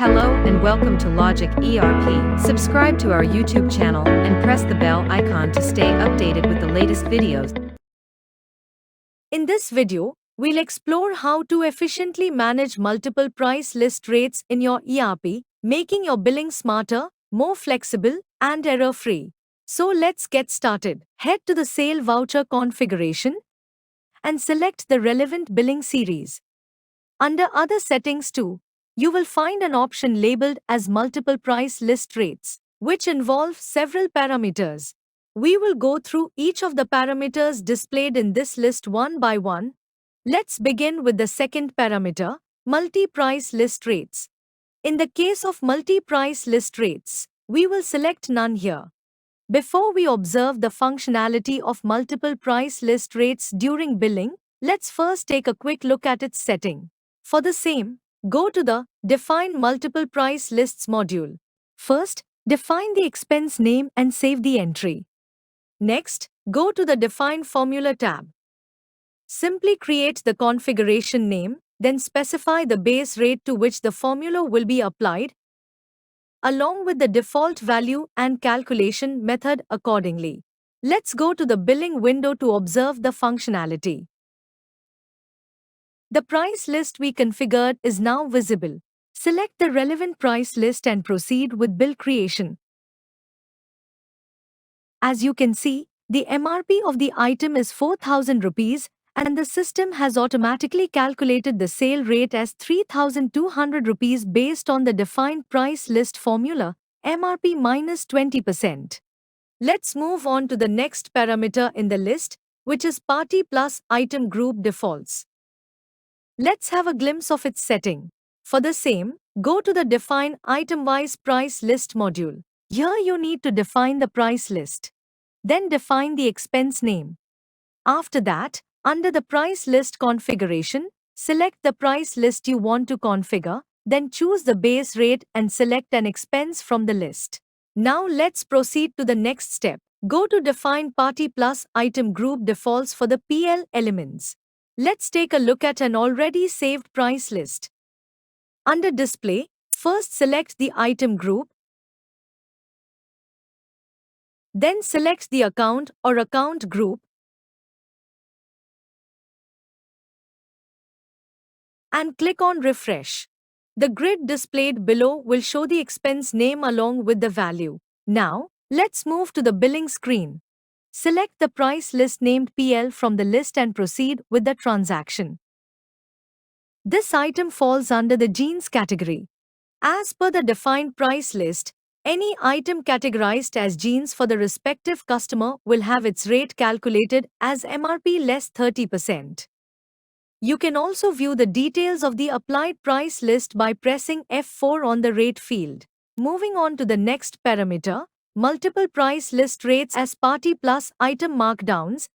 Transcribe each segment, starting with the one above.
Hello and welcome to Logic ERP. Subscribe to our YouTube channel and press the bell icon to stay updated with the latest videos. In this video, we'll explore how to efficiently manage multiple price list rates in your ERP, making your billing smarter, more flexible, and error-free. So let's get started. Head to the sale voucher configuration and select the relevant billing series. Under Other Settings too, you will find an option labeled as Multiple Price List Rates, which involve several parameters. We will go through each of the parameters displayed in this list one by one. Let's begin with the second parameter, Multi-Price List Rates. In the case of multi-price list rates, we will select None here. Before we observe the functionality of multiple price list rates during billing, let's first take a quick look at its setting. For the same, go to the Define Multiple Price Lists module. First, define the expense name and save the entry. Next, go to the Define Formula tab. Simply create the configuration name, then specify the base rate to which the formula will be applied, along with the default value and calculation method accordingly. Let's go to the billing window to observe the functionality. The price list we configured is now visible. Select the relevant price list and proceed with bill creation. As you can see, the MRP of the item is 4,000 rupees and the system has automatically calculated the sale rate as 3,200 rupees based on the defined price list formula, MRP minus 20%. Let's move on to the next parameter in the list, which is Party Plus Item Group Defaults. Let's have a glimpse of its setting. For the same, go to the Define Item-Wise Price List module. Here you need to define the price list. Then define the expense name. After that, under the price list configuration, select the price list you want to configure, then choose the base rate and select an expense from the list. Now let's proceed to the next step. Go to Define Party Plus Item Group Defaults for the PL elements. Let's take a look at an already saved price list. Under Display, first select the item group, then select the account or account group, and click on Refresh. The grid displayed below will show the expense name along with the value. Now, let's move to the billing screen. Select the price list named PL from the list and proceed with the transaction. This item falls under the jeans category. As per the defined price list, any item categorized as jeans for the respective customer will have its rate calculated as MRP less 30%. You can also view the details of the applied price list by pressing F4 on the rate field. Moving on to the next parameter, Multiple Price List Rates as Party Plus Item Markdowns.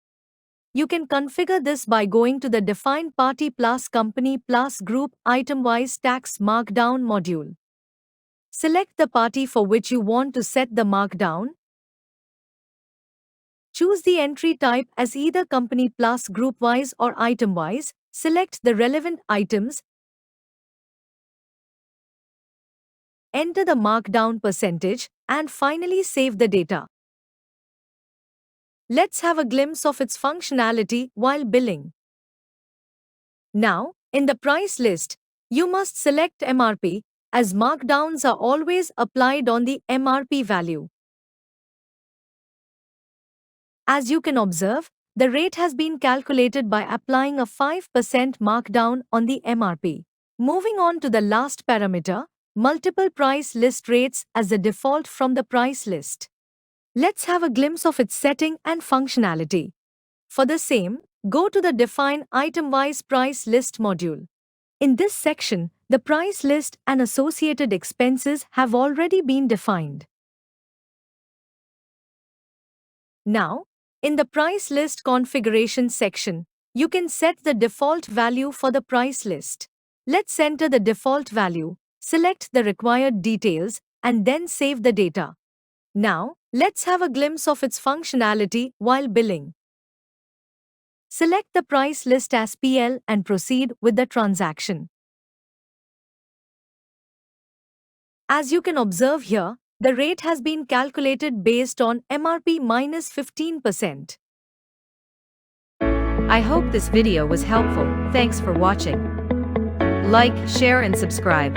You can configure this by going to the Define Party Plus Company Plus Group Item-Wise Tax Markdown module. Select the party for which you want to set the markdown. Choose the entry type as either Company Plus Group-wise or Item-wise. Select the relevant items. Enter the markdown percentage, and finally save the data. Let's have a glimpse of its functionality while billing. Now, in the price list, you must select MRP, as markdowns are always applied on the MRP value. As you can observe, the rate has been calculated by applying a 5% markdown on the MRP. Moving on to the last parameter, Multiple Price List Rates as the default from the price list. Let's have a glimpse of its setting and functionality. For the same, go to the Define Item-Wise Price List module. In this section, the price list and associated expenses have already been defined. Now, in the price list configuration section, you can set the default value for the price list. Let's enter the default value, select the required details, and then save the data. Now, let's have a glimpse of its functionality while billing. Select the price list as PL and proceed with the transaction. As you can observe here, the rate has been calculated based on MRP minus 15%. I hope this video was helpful. Thanks for watching. Like, share and subscribe.